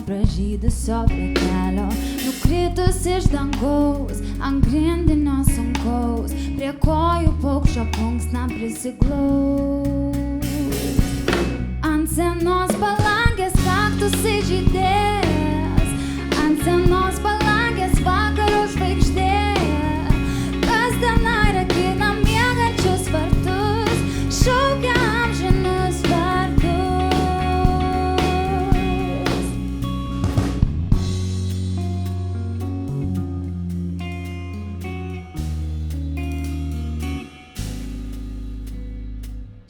pražydusio prie kelio, nukritus iš dangaus, ant grindinio sunkaus, prie kojų paukščio plunksna prisiglaus. Ant senos palangės kaktusai žydės, ant senos palangės vakaro žvaigždė, kasdiena rakina miegančius vartus, šaukia amžinus vardus.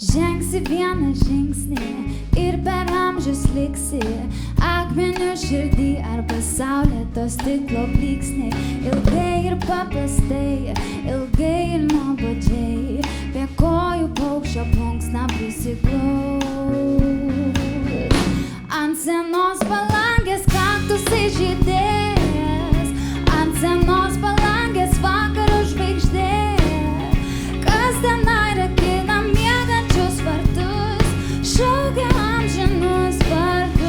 Žengsi vieną žingsnį ir per amžius liksi, akmenių širdį arba saulėto stiklo blyksniai, ilgai ir paprastai, ilgai ir nuobodžiai, prie kojų paukščio plunksna prisiglaus. Ant senos palangės kaktusai žydės, ant senos palangės vakaro žvaigždė, kasdiena rakina miegančius vartus, šaukia amžinus vardus.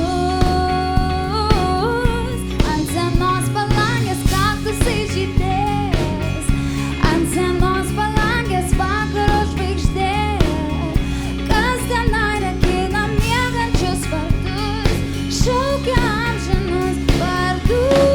Ant senos palangės kaktusai žydės, ant senos palangės vakaro žvaigždė, kasdiena rakina miegančius vartus, šaukia amžinus vardus.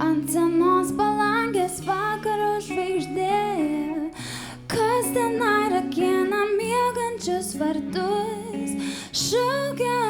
Ant senos palangės vakaro žvaigždė, kasdiena rakina miegančius vartus, šaukia